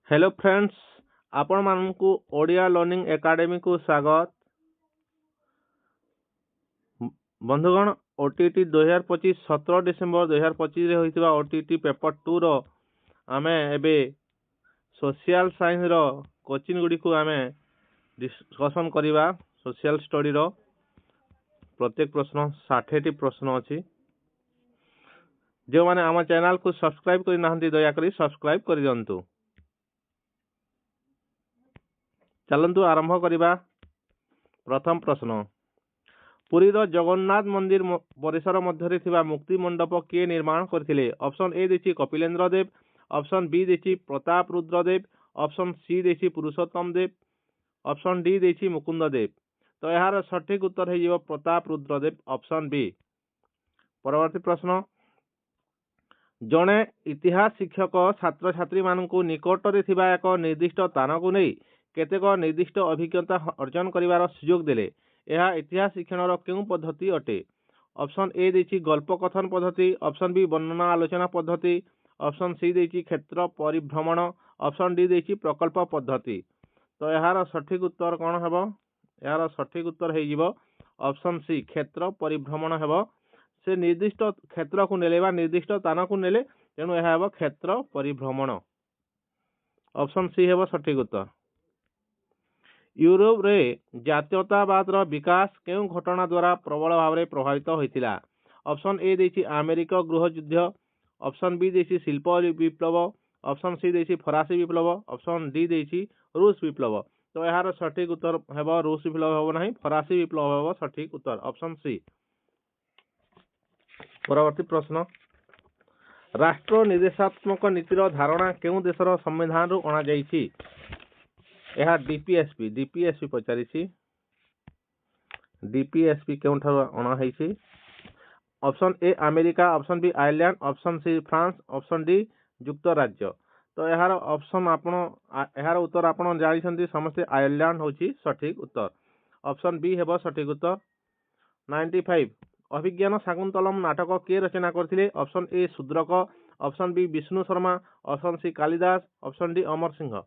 Hello friends, आपण मानकु Odia learning academy को स्वागत। बंधुगण, ओटीटी 2025 17 डिसेम्बर 2025 होइतिबा ओटीटी पेपर 2 रो आमे एबे सोशल साइंस रो कोचिंग गुडी को आमे डिस्कशन करिबा। सोशल स्टडी रो प्रत्येक प्रश्न 60 टी प्रश्न अछि। जो माने आम चैनल को सब्सक्राइब करि नाहंती दया करी सब्सक्राइब करि दंतु। चलंतु आरंभ करिबा। प्रथम प्रश्न, पुरी रो जगन्नाथ मंदिर परिसर मध्य थिबा मुक्ति मंडप किए निर्माण करथिले? ऑप्शन ए देछि कपिलेंद्र देव, ऑप्शन बी देछि प्रताप रुद्र देव, ऑप्शन सी देछि पुरुषोत्तम देव, ऑप्शन डी देछि मुकुंद देव। तो यार सठिक उत्तर है प्रताप रुद्र देव, ऑप्शन बी। परवर्ती प्रश्न, जड़े इतिहास शिक्षक छात्र छात्री मानकु निकटरे थिबा एक निर्दिष्ट स्थान को नहीं केतेक निर्दिष्ट अभिज्ञता अर्जन करिवार सुयोग देले? यह इतिहास शिक्षण केउं पद्धति अटे? ऑप्शन ए देछि गल्प कथन पद्धति, ऑप्शन बी वर्णना आलोचना पद्धति, ऑप्शन सी देछि क्षेत्र परिभ्रमण, ऑप्शन डी देछि प्रकल्प पद्धति। तो यार सठिक उत्तर कौन हेबो? यार सठिक उत्तर है जीवो ऑप्शन सी क्षेत्र परिभ्रमण हेबो। से निर्दिष्ट क्षेत्र को नेले बा निर्दिष्ट स्थान को नेले तेणु यह हेबो क्षेत्र परिभ्रमण। ऑप्शन सी हेबो सठिक उत्तर। यूरोप रे जातीयतावाद रो विकास केउं घटना द्वारा प्रबल भाव में प्रभावित होइतिला? ऑप्शन ए देछि अमेरिका गृह युद्ध, ऑप्शन बी देछि शिल्प विप्लव, ऑप्शन सी देछि फरासी विप्लव, ऑप्शन डी देछि रूस विप्लव। तो यार सठिक उत्तर हेबो रूस विप्लव हेबो नहीं, फरासी विप्लव हेबो सठिक उत्तर, ऑप्शन सी। परवर्ती प्रश्न, राष्ट्र निर्देशात्मक नीतिर धारणा केउं देशर संविधान रु अणा जाइछि? यह डीपीएसपी पचारिछि। डीपीएसपी केउं ठार अणा हैछि? Option A America, option B Ireland, option C France, option D युक्तराज्य। तो यार ऑप्शन यार उत्तर आपण जानिछन्ती समस्त आयरलैंड होछि सठिक उत्तर, ऑप्शन बी हेबो सठिक उत्तर। 95, अभिज्ञान शाकुंतलम नाटक किए रचना करथिले? Option A Shudraka, option B Vishnu Sharma, option C Kalidas, option D Amar Singh.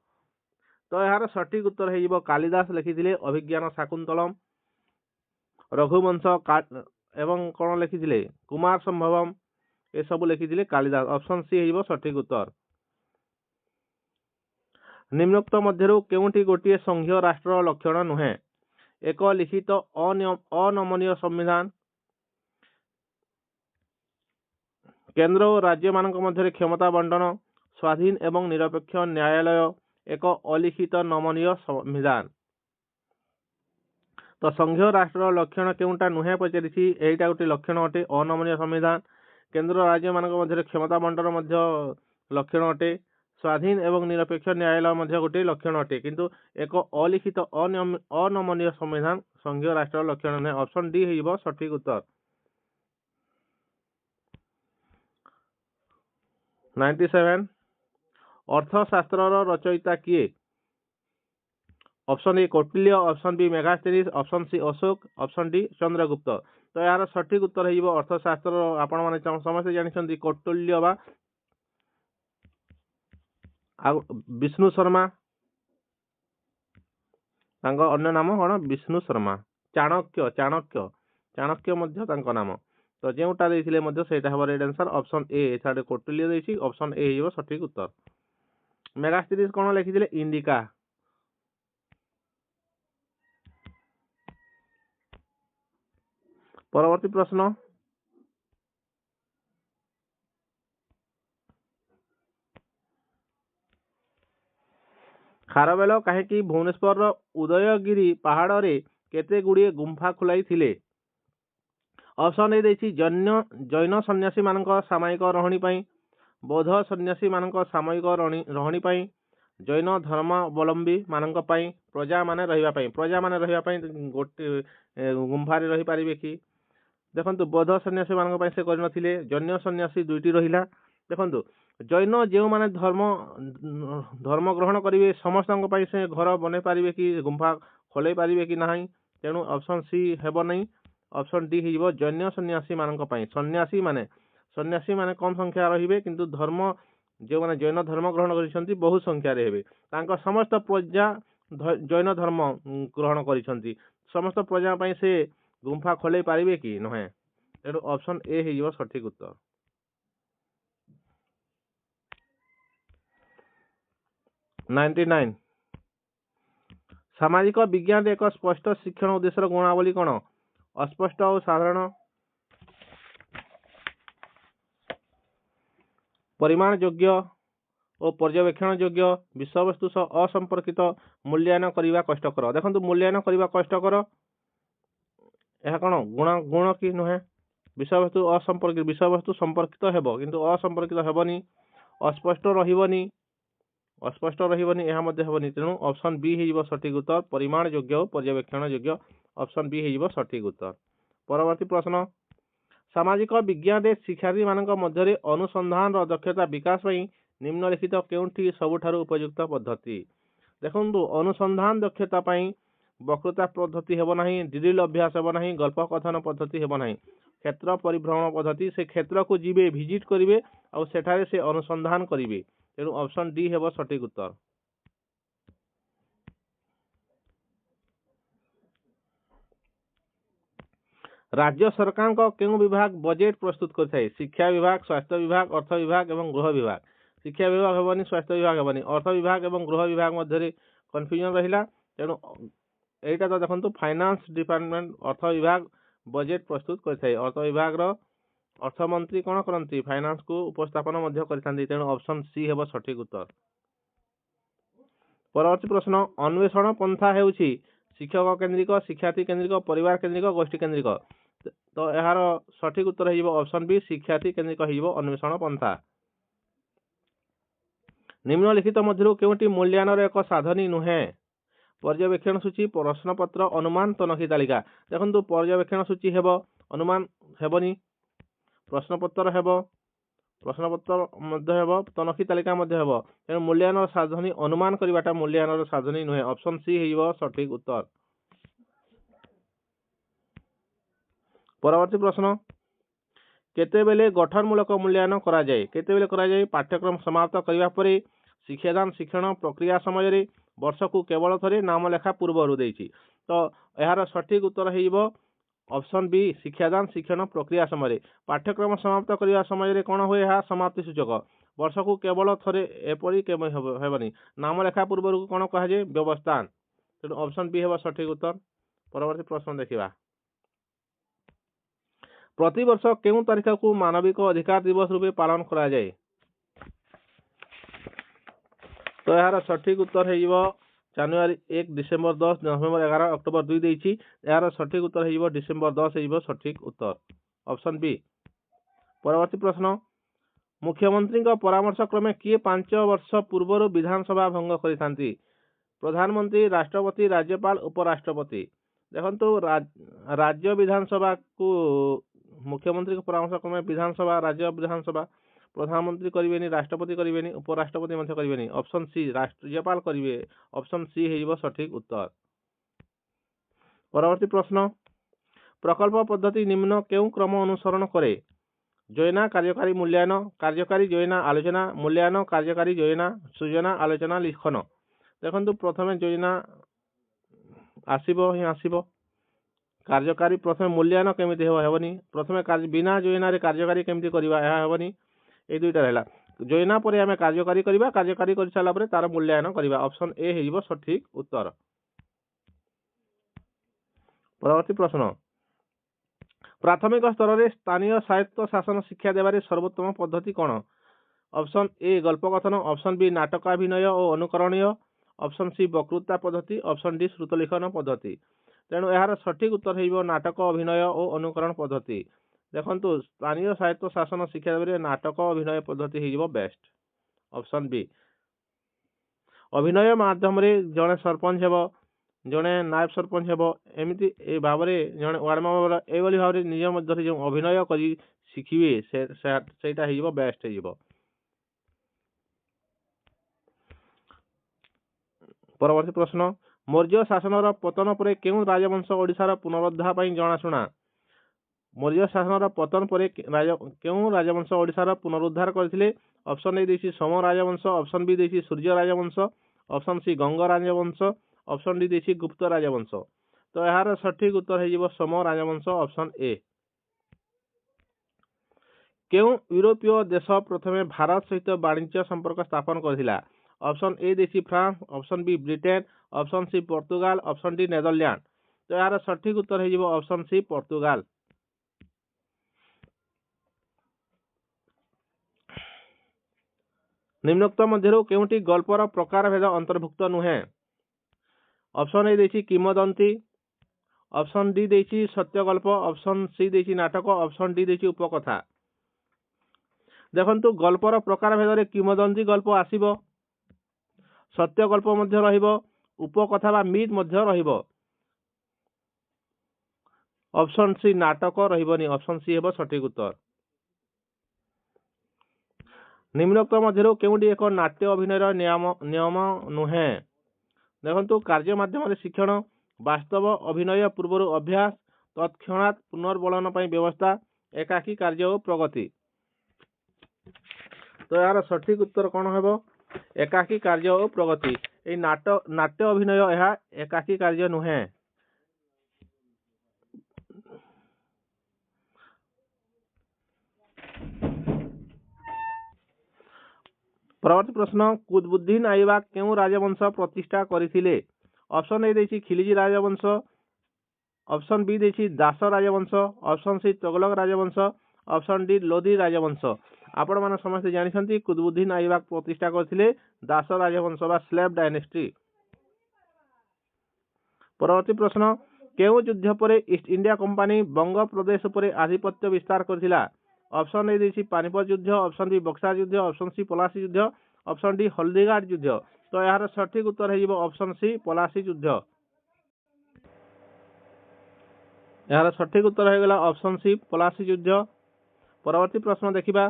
तो यार सठिक उत्तर है कालिदास लिखिथिले अभिज्ञान शाकुंतलम। रघुवंश एवं कौन लिखिथिले? कुमार संभवम, ए सब लिखिथिले कालिदास, ऑप्शन सी है सठिक उत्तर। निम्नोक्त मध्यरु केउंटी गोटिए संघीय राष्ट्र लक्षण नुहे? एक लिखित अनमनीय संविधान, केंद्र और राज्य मानक मध्य क्षमता बंटन, स्वाधीन एवं निरपेक्ष न्यायालय, एक अलिखित नमनीय संविधान। तो संघीय राष्ट्र लक्षण केउंटा नुहे पचारिछि? एटा गोटे लक्षण अटे अनमनीय संविधान। केंद्र राज्य मानक मध्य क्षमता बंटन मध्य लक्षण अटे। स्वाधीन एवं निरपेक्ष न्यायालय मध्य गोटे लक्षण अटे, किंतु एक अलिखित अनमनीय संविधान संघीय राष्ट्र लक्षण नुहे, ऑप्शन डी हेइबो सठिक उत्तर। 97, अर्थशास्त्र रचयिता किए? Option A Kautilya, option B Megasthenes, option C Ashoka, option D Chandragupta. तो यार सठिक उत्तर है अर्थशास्त्र आपण माने समस्त जानिछन्ती कौटिल्य बा विष्णु शर्मा, तांको अन्य नाम कौन? विष्णु शर्मा। चाणक्य चाणक्य चाणक्य मध्य तांको नाम। तो जेउटा देथिले मध्य सेटा हबो राइट आंसर, ऑप्शन ए। एथाडे कौटिल्य देछि, ऑप्शन ए हिबो सठिक उत्तर। मेगास्थनीज कौन लिखिथिले? इंडिका। परवर्ती प्रश्न, खारवेल कहीं भुवनेश्वर उदयगिरी पहाड़ रे केते गुड़िए गुंफा खुलाई थिले? ऑप्शन ए देछि जैन सन्यासी मानक सामयिक रहणी पई, बौद्ध सन्यासी मानक सामयिक रहणी पई, जैन धर्मावलंबी मानक पई, प्रजा माने रहिबा पई। प्रजा माने रहिबा पई गोटे गुंफा रे रही पारिबे कि? देखंतु बौद्ध सन्यासी मानक पई से करि नथिले, जैन सन्यासी दुईटी रहिला। देखंतु जैन जो माने धर्म ग्रहण करिवे समस्त पई से घर बने पारिबे कि गुंफा खोले पारिबे कि नाही? तेणु ऑप्शन सी हेबो नहीं, ऑप्शन डी हिबो जैन सन्यासी मानक पई। सन्यासी माने कम संख्या रहिबे, किंतु धर्म जो मैंने जैन धर्म ग्रहण कर बहु संख्यार हे समस्त प्रजा जैन धर्म ग्रहण कर समस्त प्रजा से गुंफा खोल पारे कि नुहे तेणु ऑप्शन ए हो सठिक उत्तर। 99 सामाजिक विज्ञान एक स्पष्ट शिक्षण उद्देश्य गुणावली कौन अस्पष्ट और साधारण परिमाण योग्य और पर्यवेक्षण योग्य विषयवस्तु सह असंपर्कित मूल्यांकन करने कष्टकर। देखो मूल्यांकन करने कष्टकर यह कौन गुण गुण कि नुहे विषयवस्तु असंपर्कित विषयवस्तु संपर्कित हेबो किंतु असंपर्कित हेबनी अस्पष्ट रहिबनी यह मध्य हेबनी तेणु ऑप्शन बी हो सठिक उत्तर परिमाण योग्य और पर्यवेक्षण योग्य ऑप्शन बी हो सठिक उत्तर। परवर्ती प्रश्न सामाजिक विज्ञान शिक्षार्थी मान मध्य अनुसंधान दक्षता विकास पई निम्नलिखित केउंठी सबुठारु उपयुक्त पद्धति। देखो अनुसंधान दक्षता पई वक्रता पद्धति हेब नहीं ड्रिल अभ्यास हेब नहीं गल्प कथन पद्धति हेब नहीं क्षेत्र परिभ्रमण पद्धति से क्षेत्र को जीवे विजिट करेंगे और सेठारे से अनुसंधान करेंगे तेणु ऑप्शन डी हेब सठिक उत्तर। राज्य सरकार को केउ विभाग बजेट प्रस्तुत करथाय शिक्षा विभाग स्वास्थ्य विभाग अर्थ विभाग एवं गृह विभाग शिक्षा विभाग हेबनी स्वास्थ्य विभाग हेबनी अर्थ विभाग एवं गृह विभाग मध्य कन्फ्यूजन रहिला तेणु एटा तो देखो फाइनान्स डिपार्टमेंट अर्थ विभाग बजेट प्रस्तुत करथाय अर्थ विभाग रो अर्थमंत्री कौन करती फाइनान्स को उपस्थापन मध्य करथांती तेणु ऑप्शन सी हेब सठिक उत्तर। परवर्ती प्रश्न अन्वेषण पंथा हेउछि शिक्षक केंद्रिक शिक्षार्थी केंद्रिक परिवार केंद्रिक गोष्ठी केंद्रिक तो यार सठिक उत्तर हो ऑप्शन बी शिक्षार्थी केंद्रिक हो अन्वेषण पंथा। निम्नलिखित मध्य केउंटी मूल्यांकन एक साधनी नुहे पर्यवेक्षण सूची प्रश्नपत्र अनुमान तनखी तालिका देखो पर्यवेक्षण सूची हेब अनुमान हेबनी प्रश्नपत्र हेब प्रश्नपत्र मध्य हेब तनखी तालिका मध्य हेब तेणु मूल्यांकन साधनी अनुमान करवाटा मूल्यांकन साधनी नुहे ऑप्शन सी हो सठिक उत्तर। परवर्ती प्रश्न केतेबेले गठनमूलक मूल्यांकन करा जाए केतेबेले करा जाए पाठ्यक्रम समाप्त करने पर शिक्षादान शिक्षण प्रक्रिया समय वर्ष को केवल थरे नाम लेखा पूर्व देछि तो यार सठिक उत्तर हो ऑप्शन बी शिक्षादान शिक्षण प्रक्रिया समय पाठ्यक्रम समाप्त करने समय कौन हुए यह समाप्ति सूचक वर्ष को केवल थरे एपरी हेबनी नाम लेखा पूर्व कौन कह जाए व्यवस्थान तेणु ऑप्शन बी हेब सठिक उत्तर। परवर्ती प्रश्न देखिबा प्रति वर्ष केउं तारीख को मानविक अधिकार दिवस रूपे पालन करा जाए तो यार सठिक उत्तर हो जनवरी 1 डिसेम्बर 10 नवेम्बर 11 अक्टोबर 2 देछि यार सठिक उत्तर हो डिसेम्बर 10 हो सठिक उत्तर ऑप्शन बी। परवर्ती प्रश्न मुख्यमंत्री परामर्श क्रमे किए 5 वर्ष पूर्व विधानसभा भंग करिथांती प्रधानमंत्री राष्ट्रपति राज्यपाल उपराष्ट्रपति देखो राज्य विधानसभा को मुख्यमंत्री परामर्श क्रमे विधानसभा राज्य विधानसभा प्रधानमंत्री करेंगे राष्ट्रपति करेंगे उपराष्ट्रपति मध्य करेंगे ऑप्शन सी राज्यपाल करेंगे ऑप्शन सी हो सठिक उत्तर। परवर्ती प्रश्न प्रकल्प पद्धति निम्न केउ क्रम अनुसरण करे योजना कार्यकारी मूल्यांकन कार्यकारी योजना आलोचना मूल्यांकन कार्यकारी योजना सूचना आलोचना लिखन देखो प्रथम योजना आसीबो ही आसीबो कार्यकारी प्रथम मूल्यांकन केमिति हेबनी प्रथम बिना योजना कार्यकारी केमिति करबा यह हेबनी ए दुईटा रहा योजना पर आम कार्यकारी करवा कार्यकारी कर सारा पर तार मूल्यांकन करवा ऑप्शन ए हो सठिक उत्तर। परवर्ती प्रश्न प्राथमिक स्तर में स्थानीय साहित्य शासन शिक्षा देवारे सर्वोत्तम पद्धति कौन ऑप्शन ए गल्पकथन ऑप्शन बी नाटकाभिनय और अनुकरणीय ऑप्शन सी वक्तृता पद्धति ऑप्शन डी श्रुतलिखन पद्धति तेणु यार सठिक उत्तर हो नाटक अभिनय और अनुकरण पद्धति देखो स्थानीय साहित्य शासन शिक्षा देवारे नाटक अभिनय पद्धति हो बेस्ट ऑप्शन बी। अभिनय माध्यम जड़े सरपंच हेब जड़े नायब सरपंच हेब एमती भाव में जड़े वार्ड मेंबर एभली भाव में निज मध्य जो अभिनय कर शिखिबे सेटा हो बेस्ट हो। परवर्ती प्रश्न मौर्य शासन पतन पर केउं राजवंश ओडिशार पुनरुद्धार पई जनाशुना मौर्य शासन पतन पर केउं राजवंश ओडिशार पुनरुद्धार करथिले ऑप्शन ए देसी सोम राजवंश, ऑप्शन बी देसी सूर्य राजवंश, ऑप्शन सी गंग राजवंश, ऑप्शन डी देसी गुप्त राजवंश। तो यार सठिक उत्तर है सोम राजवंश ऑप्शन ए। केउं यूरोपीय देश प्रथमे भारत सहित वाणिज्य संपर्क स्थापन करथिला? ऑप्शन ए देसी France, option B Britain, option C Portugal, option D Netherland. तो यार सठिक उत्तर है ऑप्शन सी पोर्तुगाल। निम्नोक्त मध्यरु केउंटी गल्पर प्रकार भेद अंतर्भुक्त नुहे? ऑप्शन ए देसी किंवदंती, ऑप्शन डी देसी सत्यगल्प, ऑप्शन सी देसी नाटक, ऑप्शन डी देसी उपकथा। देखंतु गल्पर प्रकार भेद किंवदंती गल्प आसीबो, सत्य गल्प मध्य रहिबो, उपकथा बा मिथ मध्य रहिबो। ऑप्शन सी नाटक रहिबोनी, ऑप्शन सी हेबो सठिक उत्तर। निम्नोक्त मध्यरु केउंटी एक नाट्य अभिनयर नियम नुहे? देखंतु कार्य माध्यम शिक्षण, वास्तव अभिनय पूर्व अभ्यास, तत्क्षणात पुनर्बलन पर व्यवस्था, एकाकी कार्य और प्रगति। तो यार सठिक उत्तर कौन हेबो? एकाकी कार्य और प्रगति। ए नाट्य अभिनय यह एकाकी कार्य नुहे। परवर्ती प्रश्न, कुतुबुद्दीन ऐबक केउं राजवंश प्रतिष्ठा करथिले? ऑप्शन ए देसी खिलजी राजवंश, ऑप्शन बी देसी दास राजवंश, ऑप्शन सी तुगलक राजवंश, ऑप्शन डी लोधी राजवंश। आपण माने समस्त जानिछंती कुतुबुद्दीन ऐबक प्रतिष्ठा करथिले दास राजवंश बा स्लेव डायनेस्टी। परवर्ती प्रश्न, केउं युद्ध पर ईस्ट इंडिया कंपनी बंग प्रदेश पर आधिपत्य विस्तार करथिला? ऑप्शन ए देसी पानीपत युद्ध, ऑप्शन बी बक्सार युद्ध, ऑप्शन सी पलासी युद्ध, ऑप्शन डी हल्दीघाट युद्ध। तो यार सठिक उत्तर है ऑप्शन सी पलासी युद्ध। यार सठिक उत्तर हो गला ऑप्शन सी पलासी युद्ध। परवर्ती प्रश्न देखिबा,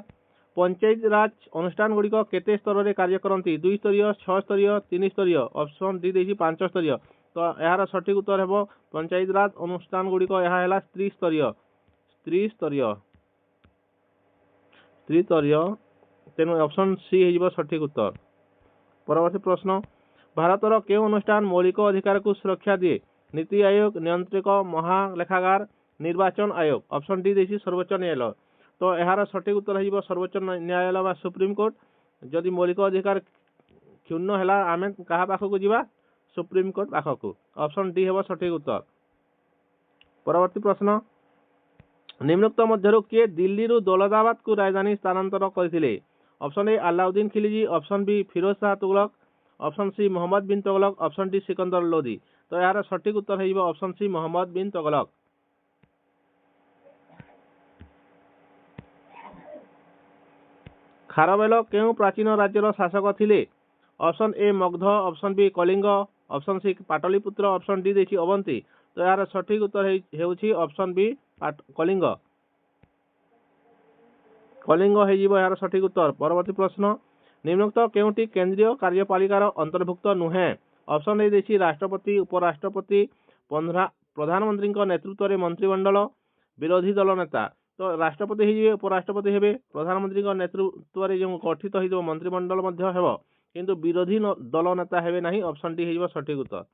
पंचायत राज अनुष्ठान गुड़िक केते स्तर में कार्य करती? 2 स्तरीय, 6 स्तरीय, 3 स्तरीय, ऑप्शन डी देसी 5 स्तरीय। तो यार सठिक उत्तर है पंचायत राज अनुष्ठान गुड़िक यह त्रिस्तरीय, तेणु ऑप्शन सी है सठिक उत्तर। परवर्ती प्रश्न, भारतर केउं अनुष्ठान मौलिक अधिकार को सुरक्षा दिए? नीति आयोग, नियंत्रक महालेखागार, निर्वाचन आयोग। ऑप्शन डी देसी सर्वोच्च न्यायालय। तो यार सठिक उत्तर है सर्वोच्च न्यायालय बा सुप्रीम कोर्ट। जदि मौलिक अधिकार क्षुण्ण है आम क्या पाखक जावा? सुप्रीम कोर्ट पाखक। ऑप्शन डी है सठिक उत्तर। परवर्ती प्रश्न, निम्नोक्त मध्यरु किए दिल्ली रु दौलताबाद को राजधानी स्थानांतर करथिले? Option A Alauddin Khilji, option B Firoz Shah Tughlaq, option C Mohammad bin Tughlaq, option D Sikandar Lodhi. तो यार सठिक उत्तर है ऑप्शन सी मोहम्मद बिन तुगलक। खारवेल केउं प्राचीन राज्यर शासक थिले? Option A Magadha, option B Kalinga, option C Pataliputra, option D देसी अवंती। तो यार सठिक उत्तर है ऑप्शन बी कलिंग। कलिंग हो यार सठिक उत्तर। परवर्ती प्रश्न, निम्नोक्त केउंटी केंद्रीय कार्यपालिकार अंतर्भुक्त नुहे? ऑप्शन ए देसी राष्ट्रपति, उपराष्ट्रपति, प्रधानमंत्री नेतृत्व में मंत्रिमंडल, विरोधी दल नेता। तो राष्ट्रपति हे, उपराष्ट्रपति हे, प्रधानमंत्री नेतृत्व में जो गठित हो मंत्रिमंडल किंतु विरोधी दल नेता हे नहीं। ऑप्शन डी है सठिक उत्तर।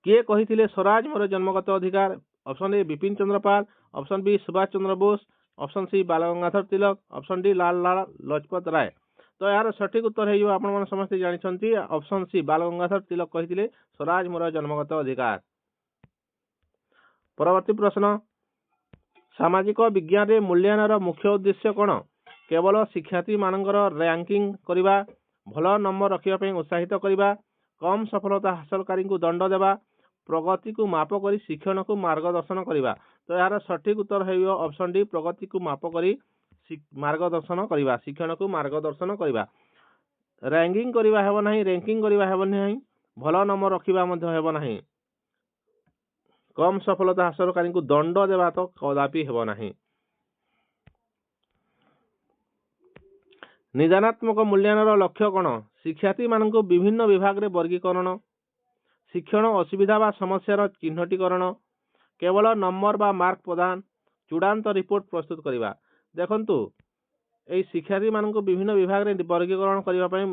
किए कहिथिले स्वराज मोर जन्मगत अधिकार? Option A Bipin Chandra Pal, option B Subhash Chandra Bose, option C Bal Gangadhar Tilak, option D Lal Lajpat Rai. तो यार सठिक उत्तर है आपण समस्त जानिछंती ऑप्शन सी बाल गंगाधर तिलक कहिथिले स्वराज मोर जन्मगत अधिकार। परवर्ती प्रश्न, सामाजिक विज्ञान रे मूल्यांकन मुख्य उद्देश्य कौन? केवल शिक्षार्थी मानकर रैंकिंग करवा, भल नंबर रखा उत्साहित करवा, कम सफलता हासिलकारी को दंड देवा, प्रगति को माप कर शिक्षण को मार्गदर्शन करवा। तो यार सठिक उत्तर है ऑप्शन डी प्रगति को माप कर मार्गदर्शन करवा, शिक्षण को मार्गदर्शन करवा। रैंकिंग करवा हेब नहीं, रैंकिंग करवा हेब नहीं, भल नंबर रखा हेब नहीं, कम सफलता हासिलकारी को दंड देवा तो कदापि हेब नहीं। निदानात्मक मूल्यांकन लक्ष्य कौन? शिक्षार्थी मानक विभिन्न विभाग रे वर्गीकरण, शिक्षण असुविधा बा समस्यार चिन्हटीकरण, केवल नंबर बा मार्क प्रदान, चूड़ांत रिपोर्ट प्रस्तुत करवा। देखंतु এই শিক্ষার্থী ମାନଙ୍କୁ ବିଭିନ୍ନ ବିଭାଗରେ ବର୍ଗୀକରଣ କରିବା ପାଇଁ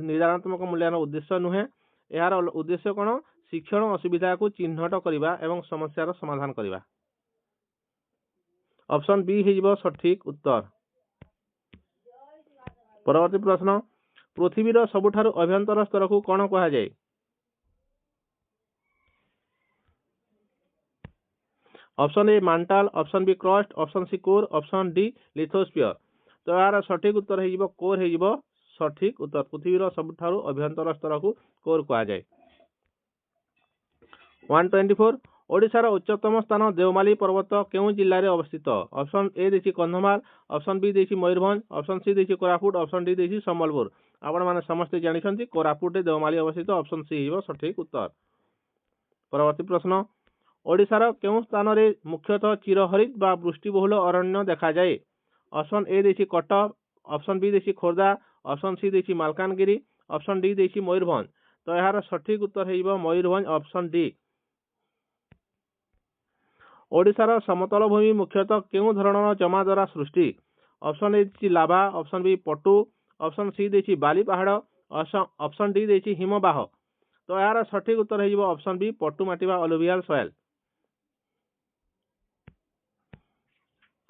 ନିଦାନାତ୍ମକ ମୂଲ୍ୟାୟନ ଉଦ୍ଦେଶ୍ୟ ନୁହେଁ। ଏହାର ଉଦ୍ଦେଶ୍ୟ କ'ଣ? ଶିକ୍ଷଣ ଅସୁବିଧାକୁ ଚିହ୍ନଟ କରିବା ଏବଂ ସମସ୍ୟାର ସମାଧାନ କରିବା। ଅପସନ୍ ବି ହେଇଯିବ ସଠିକ ଉତ୍ତର। ପରବର୍ତ୍ତୀ ପ୍ରଶ୍ନ, ପୃଥିବୀର ସବୁଠାରୁ ଅଭ୍ୟନ୍ତର ସ୍ତରକୁ କ'ଣ କୁହାଯାଏ? Option A mantle, option B crust, option C core, option D lithosphere. ତ ଏହାର ସଠିକ ଉତ୍ତର ହେଇଯିବ କୋର ହେଇଯିବ ସଠିକ ଉତ୍ତର। ପୃଥିବୀର ସବୁଠାରୁ ଅଭ୍ୟନ୍ତର ସ୍ତରକୁ କୋର କୁହାଯାଏ। 124 ଓଡ଼ିଶାର ଉଚ୍ଚତମ ସ୍ଥାନ ଦେଓମାଳି ପର୍ବତ କେଉଁ ଜିଲ୍ଲାରେ ଅବସ୍ଥିତ? ଅପସନ୍ ଏ ଦେଇଛି କନ୍ଧମାଳ, ଅପସନ୍ ବି ଦେଇଛି ମୟୂରଭଞ୍ଜ, ଅପସନ୍ ସି ଦେଇଛି କୋରାପୁଟ, ଅପସନ୍ ଡି ଦେଇଛି ସମ୍ବଲପୁର। ଆପଣମାନେ ସମସ୍ତେ ଜାଣିଛନ୍ତି କୋରାପୁଟରେ ଦେଓମାଳି ଅବସ୍ଥିତ। ଅପସନ୍ ସି ହେଇଯିବ ସଠିକ ଉତ୍ତର। ପରବର୍ତ୍ତୀ ପ୍ରଶ୍ନ, ଓଡ଼ିଶାର କେଉଁ ସ୍ଥାନରେ ମୁଖ୍ୟତଃ ଚିରହରିତ ବା ବୃଷ୍ଟିବହୁଳ ଅରଣ୍ୟ ଦେଖାଯାଏ? ଅପସନ୍ ଏ ଦେଇଛି କଟକ, ଅପସନ୍ ବି ଦେଇଛି ଖୋର୍ଦ୍ଧା, ଅପସନ୍ ସି ଦେଇଛି ମାଲକାନଗିରି, ଅପସନ୍ ଡି ଦେଇଛି ମୟୂରଭଞ୍ଜ। ତ ଏହାର ସଠିକ ଉତ୍ତର ହେଇଯିବ ମୟୂରଭଞ୍ଜ ଅପସନ୍ ଡି। ଓଡ଼ିଶାର ସମତଳ ଭୂମି ମୁଖ୍ୟତଃ କେଉଁ ଧରଣର ଜମା ଦ୍ୱାରା ସୃଷ୍ଟି? ଅପସନ୍ ଏ ଦେଇଛି ଲାଭା, ଅପସନ୍ ବି ପଟୁ, ଅପସନ୍ ସି ଦେଇଛି ବାଲି ପାହାଡ଼, ଅପସନ୍ ଡି ଦେଇଛି ହିମବାହ। ତ ଏହାର ସଠିକ ଉତ୍ତର ହେଇଯିବ ଅପସନ୍ ବି ପଟୁ ମାଟି ବା ଅଲୁଭିଆଲ ସଏଲ।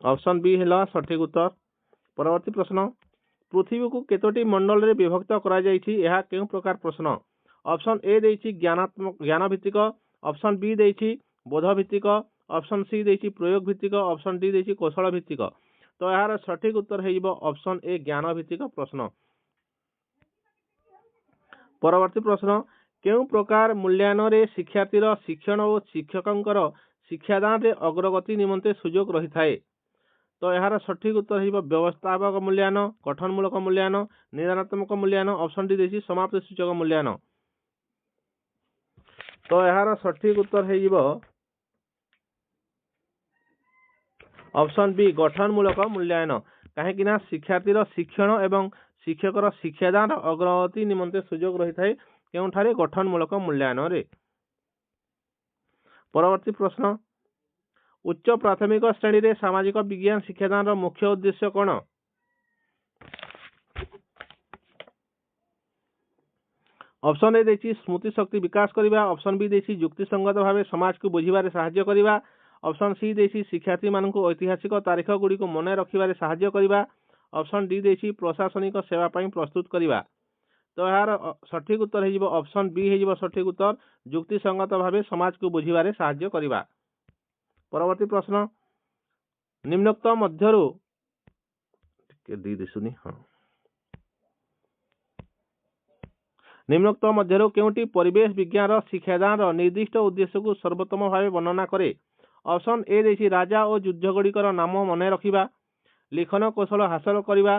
ଅପସନ୍ ବି ହେଲା ସଠିକ ଉତ୍ତର। ପରବର୍ତ୍ତୀ ପ୍ରଶ୍ନ, ପୃଥିବୀକୁ କେତୋଟି ମଣ୍ଡଳରେ ବିଭକ୍ତ କରାଯାଇଛି? ଏହା କେଉଁ ପ୍ରକାର ପ୍ରଶ୍ନ? ଅପସନ୍ ଏ ଦେଇଛି ଜ୍ଞାନ ଭିତ୍ତିକ, ଅପସନ୍ ବି ଦେଇଛି ବୋଧ ଭିତ୍ତିକ, ଅପସନ୍ ସି ଦେଇଛି ପ୍ରୟୋଗ ଭିତ୍ତିକ, ଅପସନ୍ ଡି ଦେଇଛି କୌଶଳ ଭିତ୍ତିକ। ତ ଏହାର ସଠିକ ଉତ୍ତର ହେଇଯିବ ଅପସନ୍ ଏ ଜ୍ଞାନ ଭିତ୍ତିକ ପ୍ରଶ୍ନ। ପରବର୍ତ୍ତୀ ପ୍ରଶ୍ନ, କେଉଁ ପ୍ରକାର ମୂଲ୍ୟାୟନରେ ଶିକ୍ଷାର୍ଥୀର ଶିକ୍ଷଣ ଓ ଶିକ୍ଷକଙ୍କର ଶିକ୍ଷାଦାନରେ ଅଗ୍ରଗତି ନିମନ୍ତେ ସୁଯୋଗ ରହିଥାଏ? ତ ଏହାର ସଠିକ ଉତ୍ତର ହେଇଯିବ ବ୍ୟବସ୍ଥାପକ ମୂଲ୍ୟାୟନ, ଗଠନମୂଳକ ମୂଲ୍ୟାୟନ, ନିଦାନାତ୍ମକ ମୂଲ୍ୟାୟନ, ଅପସନ୍ ଡି ଦେଇଛି ସମାପ୍ତି ସୂଚକ ମୂଲ୍ୟାୟନ। ତ ଏହାର ସଠିକ ଉତ୍ତର ହେଇଯିବ ଅପସନ୍ ବି ଗଠନମୂଳକ ମୂଲ୍ୟାୟନ। କାହିଁକି ନା ଶିକ୍ଷାର୍ଥୀର ଶିକ୍ଷଣ ଏବଂ ଶିକ୍ଷକର ଶିକ୍ଷାଦାନର ଅଗ୍ରଗତି ନିମନ୍ତେ ସୁଯୋଗ ରହିଥାଏ କେଉଁଠାରେ? ଗଠନମୂଳକ ମୂଲ୍ୟାୟନରେ। ପରବର୍ତ୍ତୀ ପ୍ରଶ୍ନ, ଉଚ୍ଚ ପ୍ରାଥମିକ ଶ୍ରେଣୀରେ ସାମାଜିକ ବିଜ୍ଞାନ ଶିକ୍ଷାଦାନର ମୁଖ୍ୟ ଉଦ୍ଦେଶ୍ୟ କ'ଣ? ଅପସନ୍ ଏ ଦେଇଛି ସ୍ମୃତି ଶକ୍ତି ବିକାଶ କରିବା, ଅପସନ୍ ବି ଦେଇଛି ଯୁକ୍ତିସଙ୍ଗତ ଭାବେ ସମାଜକୁ ବୁଝିବାରେ ସାହାଯ୍ୟ କରିବା, ଅପସନ୍ ସି ଦେଇଛି ଶିକ୍ଷାର୍ଥୀମାନଙ୍କୁ ଐତିହାସିକ ତାରିଖ ଗୁଡ଼ିକୁ ମନେ ରଖିବାରେ ସାହାଯ୍ୟ କରିବା, ଅପସନ୍ ଡି ଦେଇଛି ପ୍ରଶାସନିକ ସେବା ପାଇଁ ପ୍ରସ୍ତୁତ କରିବା। ତ ଏହାର ସଠିକ ଉତ୍ତର ହେଇଯିବ ଅପସନ୍ ବି ହେଇଯିବ ସଠିକ ଉତ୍ତର, ଯୁକ୍ତିସଙ୍ଗତ ଭାବେ ସମାଜକୁ ବୁଝିବାରେ ସାହାଯ୍ୟ କରିବା। ପରବର୍ତ୍ତୀ ପ୍ରଶ୍ନ, ନିମ୍ନୋକ୍ତ ମଧ୍ୟରୁ ନିମ୍ନୋକ୍ତ ମଧ୍ୟରୁ କେଉଁଟି ପରିବେଶ ବିଜ୍ଞାନର ଶିକ୍ଷାଦାନର ନିର୍ଦ୍ଦିଷ୍ଟ ଉଦ୍ଦେଶ୍ୟକୁ ସର୍ବୋତ୍ତମ ଭାବେ ବର୍ଣ୍ଣନା କରେ? ଅପସନ୍ ଏ ଦେଇଛି ରାଜା ଓ ଯୁଦ୍ଧ ଗୁଡ଼ିକର ନାମ ମନେ ରଖିବା, ଲିଖନ କୌଶଳ ହାସଲ କରିବା,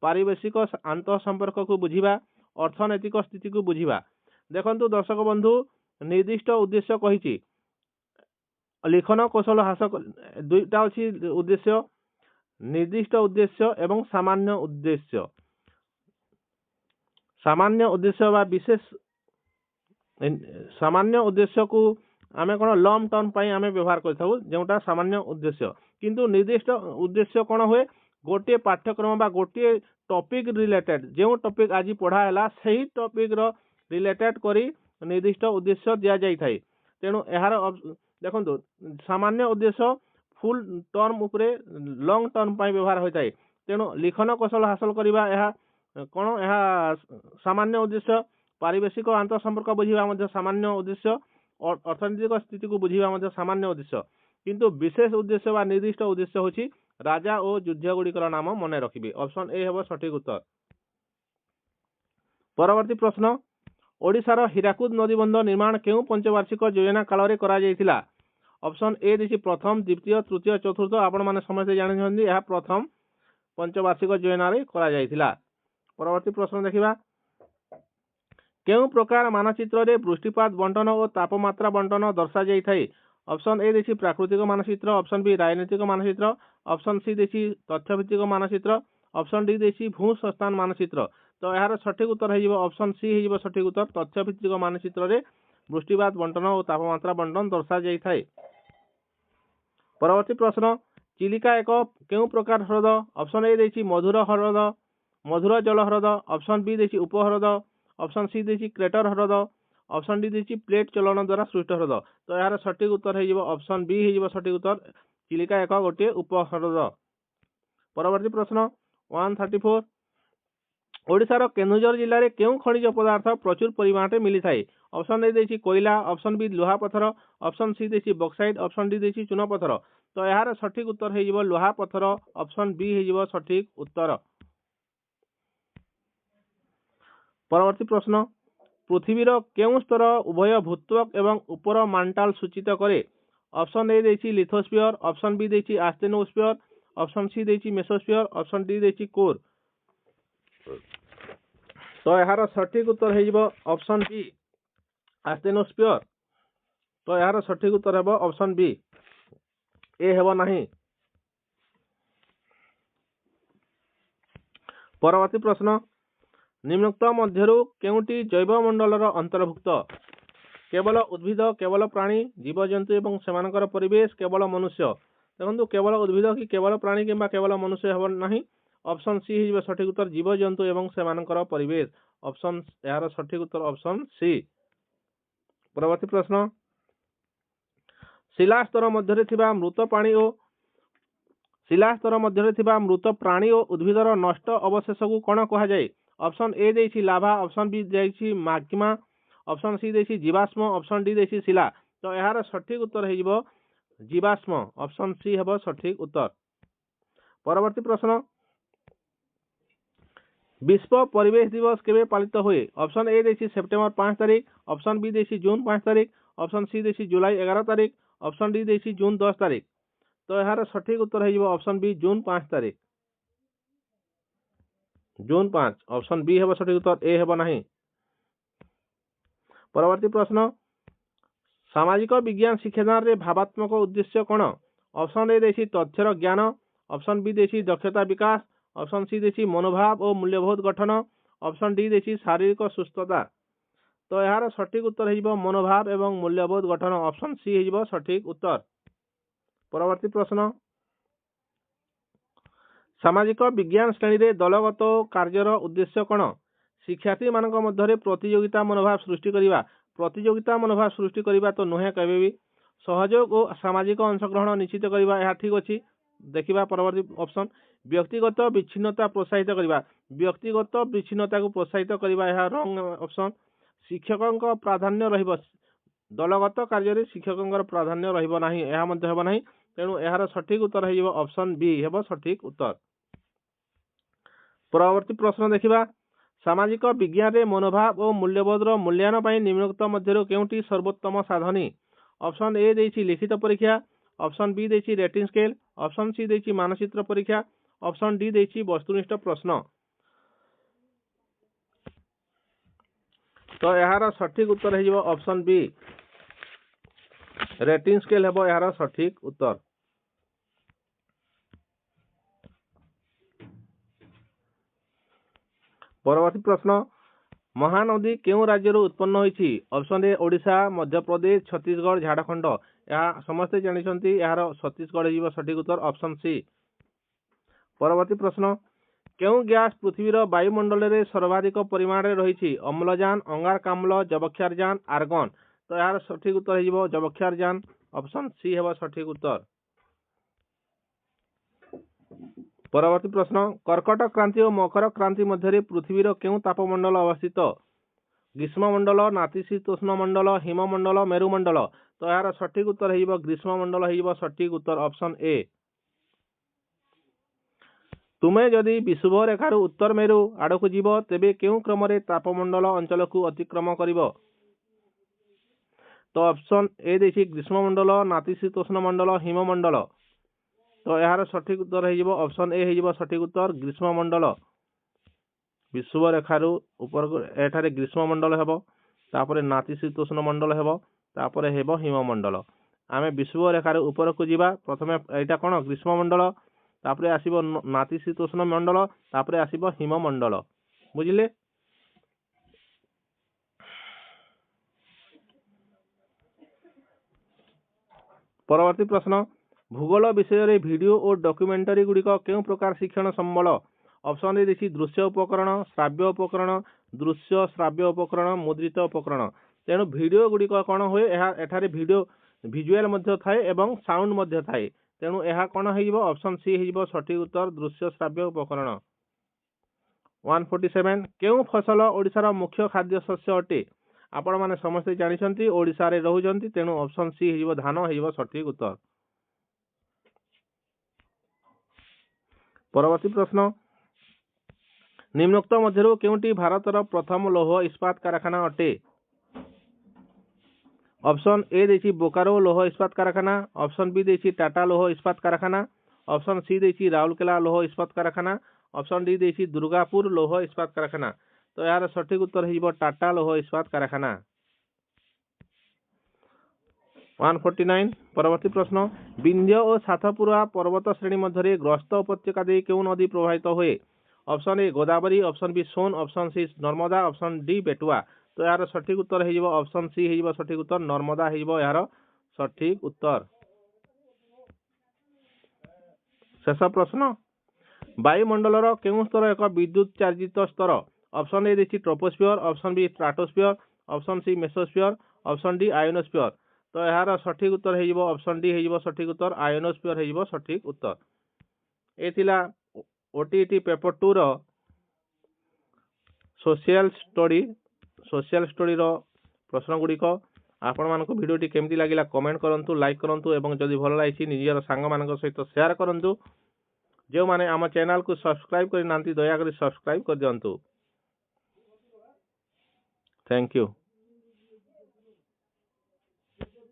ପାରିବେଶିକ ଆନ୍ତଃ ସମ୍ପର୍କକୁ ବୁଝିବା, ଅର୍ଥନୈତିକ ସ୍ଥିତିକୁ ବୁଝିବା। ଦେଖନ୍ତୁ ଦର୍ଶକ ବନ୍ଧୁ, ନିର୍ଦ୍ଦିଷ୍ଟ ଉଦ୍ଦେଶ୍ୟ କହିଛି, ଲିଖନ କୌଶଳ ହାସଲ ଦୁଇଟା ଅଛି ଉଦ୍ଦେଶ୍ୟ, ନିର୍ଦ୍ଦିଷ୍ଟ ଉଦ୍ଦେଶ୍ୟ ଏବଂ ସାମାନ୍ୟ ଉଦ୍ଦେଶ୍ୟ। ସାମାନ୍ୟ ଉଦ୍ଦେଶ୍ୟ ବା ବିଶେଷ ସାମାନ୍ୟ ଉଦ୍ଦେଶ୍ୟକୁ ଆମେ କ'ଣ ଲମ୍ ଟର୍ମ ପାଇଁ ଆମେ ବ୍ୟବହାର କରିଥାଉ, ଯେଉଁଟା ସାମାନ୍ୟ ଉଦ୍ଦେଶ୍ୟ। କିନ୍ତୁ ନିର୍ଦ୍ଦିଷ୍ଟ ଉଦ୍ଦେଶ୍ୟ କ'ଣ ହୁଏ? ଗୋଟିଏ ପାଠ୍ୟକ୍ରମ ବା ଗୋଟିଏ ଟପିକ୍ ରିଲେଟେଡ୍, ଯେଉଁ ଟପିକ୍ ଆଜି ପଢ଼ା ହେଲା ସେହି ଟପିକ୍ର ରିଲେଟେଡ୍ କରି ନିର୍ଦ୍ଦିଷ୍ଟ ଉଦ୍ଦେଶ୍ୟ ଦିଆଯାଇଥାଏ। ତେଣୁ ଏହାର ଦେଖନ୍ତୁ ସାମାନ୍ୟ ଉଦ୍ଦେଶ୍ୟ ଫୁଲ୍ ଟର୍ମ ଉପରେ ଲଙ୍ଗ୍ ଟର୍ମ ପାଇଁ ବ୍ୟବହାର ହୋଇଥାଏ। ତେଣୁ ଲିଖନ କୌଶଳ ହାସଲ କରିବା ଏହା କ'ଣ? ଏହା ସାମାନ୍ୟ ଉଦ୍ଦେଶ୍ୟ। ପାରିବେଶିକ ଆନ୍ତଃ ସମ୍ପର୍କ ବୁଝିବା ମଧ୍ୟ ସାମାନ୍ୟ ଉଦ୍ଦେଶ୍ୟ। ଅର୍ଥନୈତିକ ସ୍ଥିତିକୁ ବୁଝିବା ମଧ୍ୟ ସାମାନ୍ୟ ଉଦ୍ଦେଶ୍ୟ। କିନ୍ତୁ ବିଶେଷ ଉଦ୍ଦେଶ୍ୟ ବା ନିର୍ଦ୍ଦିଷ୍ଟ ଉଦ୍ଦେଶ୍ୟ ହେଉଛି ରାଜା ଓ ଯୁଦ୍ଧ ଗୁଡ଼ିକର ନାମ ମନେ ରଖିବେ। ଅପସନ୍ ଏ ହେବ ସଠିକ ଉତ୍ତର। ପରବର୍ତ୍ତୀ ପ୍ରଶ୍ନ, ଓଡ଼ିଶାର ହୀରାକୁଦ ନଦୀବନ୍ଧ ନିର୍ମାଣ କେଉଁ ପଞ୍ଚବାର୍ଷିକ ଯୋଜନା କାଳରେ କରାଯାଇଥିଲା? ଅପସନ୍ ଏ ଦେଇଛି ପ୍ରଥମ, ଦ୍ୱିତୀୟ, ତୃତୀୟ, ଚତୁର୍ଥ। ଆପଣମାନେ ସମସ୍ତେ ଜାଣିଛନ୍ତି ଏହା ପ୍ରଥମ ପଞ୍ଚବାର୍ଷିକ ଯୋଜନାରେ କରାଯାଇଥିଲା। ପରବର୍ତ୍ତୀ ପ୍ରଶ୍ନ ଦେଖିବା, କେଉଁ ପ୍ରକାର ମାନଚିତ୍ରରେ ବୃଷ୍ଟିପାତ ବଣ୍ଟନ ଓ ତାପମାତ୍ରା ବଣ୍ଟନ ଦର୍ଶାଯାଇଥାଏ? ଅପସନ୍ ଏ ଦେଇଛି ପ୍ରାକୃତିକ ମାନଚିତ୍ର, ଅପସନ୍ ବି ରାଜନୈତିକ ମାନଚିତ୍ର, ଅପସନ୍ ସି ଦେଇଛି ତଥ୍ୟଭିତ୍ତିକ ମାନଚିତ୍ର, ଅପସନ୍ ଡି ଦେଇଛି ଭୂ ସଂସ୍ଥାନ ମାନଚିତ୍ର। ତ ଏହାର ସଠିକ ଉତ୍ତର ହେଇଯିବ ଅପସନ୍ ସି ହେଇଯିବ ସଠିକ ଉତ୍ତର, ତଥ୍ୟଭିତ୍ତିକ ମାନଚିତ୍ରରେ ବୃଷ୍ଟିପାତ ବଣ୍ଟନ ଓ ତାପମାତ୍ରା ବଣ୍ଟନ ଦର୍ଶାଯାଇଥାଏ। ପରବର୍ତ୍ତୀ ପ୍ରଶ୍ନ, ଚିଲିକା ଏକ କେଉଁ ପ୍ରକାର ହ୍ରଦ? ଅପସନ୍ ଏ ଦେଇଛି ମଧୁର ହ୍ରଦ, ମଧୁର ଜଳ ହ୍ରଦ। ଅପସନ୍ ବି ଦେଇଛି ଉପହ୍ରଦ। ଅପସନ୍ ସି ଦେଇଛି କ୍ରେଟର ହ୍ରଦ। ଅପସନ୍ ଡି ଦେଇଛି ପ୍ଲେଟ୍ ଚଳନ ଦ୍ୱାରା ସୃଷ୍ଟ ହ୍ରଦ। ତ ଏହାର ସଠିକ ଉତ୍ତର ହେଇଯିବ ଅପସନ୍ ବି ହେଇଯିବ ସଠିକ ଉତ୍ତର। ଚିଲିକା ଏକ ଗୋଟିଏ ଉପହ୍ରଦ। ପରବର୍ତ୍ତୀ ପ୍ରଶ୍ନ 134। ଓଡ଼ିଶାର କେନ୍ଦୁଝର ଜିଲ୍ଲାରେ କେଉଁ ଖଣିଜ ପଦାର୍ଥ ପ୍ରଚୁର ପରିମାଣରେ ମିଳିଥାଏ? ଅପସନ୍ ଏ ଦେଇଛି କୋଇଲା। ଅପସନ୍ ବି ଲୁହା ପଥର। ଅପସନ୍ ସି ଦେଇଛି ବକ୍ସାଇଟ୍। ଅପସନ୍ ଡି ଦେଇଛି ଚୂନ ପଥର। ତ ଏହାର ସଠିକ ଉତ୍ତର ହେଇଯିବ ଲୁହା ପଥର। ଅପସନ୍ ବି ହେଇଯିବ ସଠିକ ଉତ୍ତର। ପରବର୍ତ୍ତୀ ପ୍ରଶ୍ନ, ପୃଥିବୀର କେଉଁ ସ୍ତର ଉଭୟ ଭୂତ୍ୱକ ଏବଂ ଉପର ମାଣ୍ଟାଲ ସୂଚିତ କରେ? ଅପସନ୍ ଏ ଦେଇଛି ଲିଥୋସ୍ଫିୟର। ଅପସନ୍ ବି ଦେଇଛି ଆସ୍ତେନୋସ୍ଫିୟର। ଅପସନ୍ ସି ଦେଇଛି ମେସୋସ୍ଫିୟର। ଅପସନ୍ ଡି ଦେଇଛି କୋର୍। ତ ଏହାର ସଠିକ ଉତ୍ତର ହେଇଯିବ ଅପସନ୍ ବି ଆସ୍ତେନୋସ୍ଫିୟର। ତ ଏହାର ସଠିକ ଉତ୍ତର ହେବ ଅପସନ୍ ବି, ଏ ହେବ ନାହିଁ। ପରବର୍ତ୍ତୀ ପ୍ରଶ୍ନ, ନିମ୍ନୋକ୍ତ ମଧ୍ୟରୁ କେଉଁଟି ଜୈବମଣ୍ଡଳର ଅନ୍ତର୍ଭୁକ୍ତ? କେବଳ ଉଦ୍ଭିଦ, କେବଳ ପ୍ରାଣୀ, ଜୀବଜନ୍ତୁ ଏବଂ ସେମାନଙ୍କର ପରିବେଶ, କେବଳ ମନୁଷ୍ୟ। ଦେଖନ୍ତୁ କେବଳ ଉଦ୍ଭିଦ କି କେବଳ ପ୍ରାଣୀ କିମ୍ବା କେବଳ ମନୁଷ୍ୟ ହେବ ନାହିଁ। ଅପସନ୍ ସି ହେଇଯିବ ସଠିକ ଉତ୍ତର ଜୀବଜନ୍ତୁ ଏବଂ ସେମାନଙ୍କର ପରିବେଶ। ଅପସନ୍ ଏହାର ସଠିକ ଉତ୍ତର ଅପସନ୍ ସି। ପରବର୍ତ୍ତୀ ପ୍ରଶ୍ନ, ଶିଳାସ୍ତର ମଧ୍ୟରେ ଥିବା ମୃତ ପ୍ରାଣୀ ଓ ଉଦ୍ଭିଦର ନଷ୍ଟ ଅବଶେଷକୁ କ'ଣ କୁହାଯାଏ? ଅପସନ୍ ଏ ଦେଇଛି ଲାଭା। ଅପସନ୍ ବି ଦେଇଛି ମାଗ୍ମା। ଅପସନ୍ ସି ଦେଇଛି ଜୀବାଶ୍ମ। ଅପସନ୍ ଡି ଦେଇଛି ଶିଲା। ତ ଏହାର ସଠିକ ଉତ୍ତର ହେଇଯିବ ଜୀବାଶ୍ମ। ଅପସନ୍ ସି ହେବ ସଠିକ ଉତ୍ତର। ପରବର୍ତ୍ତୀ ପ୍ରଶ୍ନ, ବିଶ୍ୱ ପରିବେଶ ଦିବସ କେବେ ପାଳିତ ହୁଏ? ଅପସନ୍ ଏ ଦେଇଛି ସେପ୍ଟେମ୍ବର 5 ତାରିଖ। ଅପସନ୍ ବି ଦେଇଛି ଜୁନ 5 ତାରିଖ। ଅପସନ୍ ସି ଦେଇଛି ଜୁଲାଇ 11 ତାରିଖ। ଅପସନ୍ ଡି ଦେଇଛି ଜୁନ 10 ତାରିଖ। ତ ଏହାର ସଠିକ ଉତ୍ତର ହେଇଯିବ ଅପସନ୍ ବି ଜୁନ 5 ତାରିଖ। ଜୁନ 5। ଅପସନ୍ ବି ହେବ ସଠିକ ଉତ୍ତର, ଏ ହେବ ନାହିଁ। ପରବର୍ତ୍ତୀ ପ୍ରଶ୍ନ, ସାମାଜିକ ବିଜ୍ଞାନ ଶିକ୍ଷାଦାନରେ ଭାବାତ୍ମକ ଉଦ୍ଦେଶ୍ୟ କ'ଣ? ଅପସନ୍ ଏ ଦେଇଛି ତଥ୍ୟର ଜ୍ଞାନ। ଅପସନ୍ ବି ଦେଇଛି ଦକ୍ଷତା ବିକାଶ। ଅପସନ୍ ସି ଦେଇଛି ମନୋଭାବ ଓ ମୂଲ୍ୟବୋଧ ଗଠନ। ଅପସନ୍ ଡି ଦେଇଛି ଶାରୀରିକ ସୁସ୍ଥତା। ତ ଏହାର ସଠିକ ଉତ୍ତର ହେଇଯିବ ମନୋଭାବ ଏବଂ ମୂଲ୍ୟବୋଧ ଗଠନ। ଅପସନ୍ ସି ହେଇଯିବ ସଠିକ ଉତ୍ତର। ପରବର୍ତ୍ତୀ ପ୍ରଶ୍ନ, ସାମାଜିକ ବିଜ୍ଞାନ ଶ୍ରେଣୀରେ ଦଳଗତ କାର୍ଯ୍ୟର ଉଦ୍ଦେଶ୍ୟ କ'ଣ? ଶିକ୍ଷାର୍ଥୀମାନଙ୍କ ମଧ୍ୟରେ ପ୍ରତିଯୋଗିତା ମନୋଭାବ ସୃଷ୍ଟି କରିବା। ପ୍ରତିଯୋଗିତା ମନୋଭାବ ସୃଷ୍ଟି କରିବା ତ ନୁହେଁ କେବେ ବି। ସହଯୋଗ ଓ ସାମାଜିକ ଅଂଶଗ୍ରହଣ ନିଶ୍ଚିତ କରିବା, ଏହା ଠିକ ଅଛି। ଦେଖିବା ପରବର୍ତ୍ତୀ ଅପସନ୍, ବ୍ୟକ୍ତିଗତ ବିଚ୍ଛିନ୍ନତା ପ୍ରୋତ୍ସାହିତ କରିବା। ବ୍ୟକ୍ତିଗତ ବିଚ୍ଛିନ୍ନତାକୁ ପ୍ରୋତ୍ସାହିତ କରିବା, ଏହା ରଙ୍ଗ ଅପସନ୍। ଶିକ୍ଷକଙ୍କ ପ୍ରାଧାନ୍ୟ ରହିବ, ଦଳଗତ କାର୍ଯ୍ୟରେ ଶିକ୍ଷକଙ୍କର ପ୍ରାଧାନ୍ୟ ରହିବ ନାହିଁ, ଏହା ମଧ୍ୟ ହେବ ନାହିଁ। ତେଣୁ ଏହାର ସଠିକ ଉତ୍ତର ହେଇଯିବ ଅପସନ୍ ବି ହେବ ସଠିକ ଉତ୍ତର। ପରବର୍ତ୍ତୀ ପ୍ରଶ୍ନ ଦେଖିବା, ସାମାଜିକ ବିଜ୍ଞାନରେ ମନୋଭାବ ଓ ମୂଲ୍ୟବୋଧର ମୂଲ୍ୟାୟନ ପାଇଁ ନିମ୍ନୋକ୍ତ ମଧ୍ୟରୁ କେଉଁଟି ସର୍ବୋତ୍ତମ ସାଧନୀ? ଅପସନ୍ ଏ ଦେଇଛି ଲିଖିତ ପରୀକ୍ଷା। ଅପସନ୍ ବି ଦେଇଛି ରେଟିଂ ସ୍କେଲ। ଅପସନ୍ ସି ଦେଇଛି ମାନଚିତ୍ର ପରୀକ୍ଷା। ଅପସନ୍ ଡି ଦେଇଛି ବସ୍ତୁନିଷ୍ଠ ପ୍ରଶ୍ନ। ତ ଏହାର ସଠିକ ଉତ୍ତର ହେଇଯିବ ଅପସନ୍ ବି ରେଟିଂ ସ୍କେଲ ହେବ ଏହାର ସଠିକ ଉତ୍ତର। ପରବର୍ତ୍ତୀ ପ୍ରଶ୍ନ, ମହାନଦୀ କେଉଁ ରାଜ୍ୟରୁ ଉତ୍ପନ୍ନ ହୋଇଛି? Option A Odisha, Madhya Pradesh, Chhattisgarh, Jharkhand. ଏହା ସମସ୍ତେ ଜାଣିଛନ୍ତି, ଏହାର ଛତିଶଗଡ଼ ହେଇଯିବ ସଠିକ ଉତ୍ତର ଅପସନ୍ ସି। ପରବର୍ତ୍ତୀ ପ୍ରଶ୍ନ, କେଉଁ ଗ୍ୟାସ ପୃଥିବୀର ବାୟୁମଣ୍ଡଳରେ ସର୍ବାଧିକ ପରିମାଣରେ ରହିଛି? ଅମ୍ଳଜାନ, ଅଙ୍ଗାରକାମ୍ଳ, ଯବକ୍ଷାରଜାନ, ଆର୍ଗନ। ତ ଏହାର ସଠିକ ଉତ୍ତର ହେଇଯିବ ଯବକ୍ଷାରଜାନ। ଅପସନ୍ ସି ହେବ ସଠିକ ଉତ୍ତର। ପରବର୍ତ୍ତୀ ପ୍ରଶ୍ନ, କର୍କଟ କ୍ରାନ୍ତି ଓ ମକର କ୍ରାନ୍ତି ମଧ୍ୟରେ ପୃଥିବୀର କେଉଁ ତାପମଣ୍ଡଳ ଅବସ୍ଥିତ? ଗ୍ରୀଷ୍ମମଣ୍ଡଳ, ନାତିଶୀତୋଷ୍ଣ ମଣ୍ଡଳ, ହିମମଣ୍ଡଳ, ମେରୁମଣ୍ଡଳ। ତ ଏହାର ସଠିକ ଉତ୍ତର ହେଇଯିବ ଗ୍ରୀଷ୍ମମଣ୍ଡଳ ହେଇଯିବ ସଠିକ ଉତ୍ତର ଅପସନ୍ ଏ। ତୁମେ ଯଦି ବିଷୁବ ରେଖାରୁ ଉତ୍ତର ମେରୁ ଆଡ଼କୁ ଯିବ ତେବେ କେଉଁ କ୍ରମରେ ତାପମଣ୍ଡଳ ଅଞ୍ଚଳକୁ ଅତିକ୍ରମ କରିବ? ତ ଅପସନ୍ ଏ ଦେଇଛି ଗ୍ରୀଷ୍ମମଣ୍ଡଳ, ନାତିଶୀତୋଷ୍ଣ ମଣ୍ଡଳ, ହିମମଣ୍ଡଳ। ତ ଏହାର ସଠିକ ଉତ୍ତର ହେଇଯିବ ଅପସନ୍ ଏ ହେଇଯିବ ସଠିକ ଉତ୍ତର ଗ୍ରୀଷ୍ମମଣ୍ଡଳ। ବିଷୁବ ରେଖାରୁ ଉପରକୁ ଏଠାରେ ଗ୍ରୀଷ୍ମମଣ୍ଡଳ ହେବ, ତାପରେ ନାତିଶୀତୋଷ୍ଣ ମଣ୍ଡଳ ହେବ, ତାପରେ ହେବ ହିମମଣ୍ଡଳ। ଆମେ ବିଷୁବ ରେଖାରୁ ଉପରକୁ ଯିବା, ପ୍ରଥମେ ଏଇଟା କ'ଣ ଗ୍ରୀଷ୍ମମଣ୍ଡଳ, ତାପରେ ଆସିବ ନାତିଶୀତୋଷ୍ଣ ମଣ୍ଡଳ, ତାପରେ ଆସିବ ହିମମଣ୍ଡଳ। ବୁଝିଲେ? ପରବର୍ତ୍ତୀ ପ୍ରଶ୍ନ, भूगोल विषय वीडियो और डॉक्यूमेंटरी गुड़िक केउं प्रकार शिक्षण संबल ऑप्शन ए देखिए दृश्य उपकरण श्राव्य उपकरण दृश्य श्राव्य उपकरण मुद्रित उपकरण तेणु वीडियो गुड़िक कौन हुए एठारे वीडियो विजुअल मध्य थाए एवं साउंड मध्य थाए तेणु यह कौन हो ऑप्शन सी हो सठिक उत्तर दृश्य श्राव्य उपकरण 147 केउं फसल ओडिशार मुख्य खाद्य शस्य अटे आपण माने समस्ते जानिछंती ओडिशा रे रहुचंती तेणु ऑप्शन सी हो धान हो सठिक उत्तर। परवर्ती प्रश्न निम्नोक्त मध्यरु केउंटी भारतर प्रथम लौह इस्पात कारखाना अटे ऑप्शन ए देछि बोकारो लौह इस्पात कारखाना ऑप्शन बी देछि टाटा लौह इस्पात कारखाना ऑप्शन सी देछि राउरकेला लौह इस्पात कारखाना ऑप्शन डी देछि दुर्गापुर लौह इस्पात कारखाना तो यार सठिक उत्तर हो टाटा लौह इस्पात कारखाना। 149 परवर्ती प्रश्न विंध्य और सातपुरा पर्वत श्रेणी मध्य ग्रस्त उपत्यका दे केउं नदी प्रवाहित हुए option A Godavari option B Son option C Narmada option D Betwa तो यार सठिक उत्तर हो ऑप्शन सी हो सठिक उत्तर नर्मदा हो यार सठिक उत्तर। शेष प्रश्न वायुमंडलर केउं स्तर एक विद्युत चार्जित स्तर ऑप्शन ए देखिए troposphere option B stratosphere option C mesosphere option D ionosphere तो यार सठिक उत्तर हो ऑप्शन डी हो सठिक उत्तर आयोनोस्फियर हो सठिक उत्तर। ए थिला ओटीटी पेपर 2 रो सोशल स्टडी रो प्रश्न गुड़िक आपण मानक वीडियोटी केमती लागिला कमेंट करंतु लाइक करंतु एवं जदि भल लागिछि निजर सांग मानक सहित शेयर करंतु जो माने आम चैनल को सब्सक्राइब करि नांती दया करी सब्सक्राइब कर दियंतु। Thank you.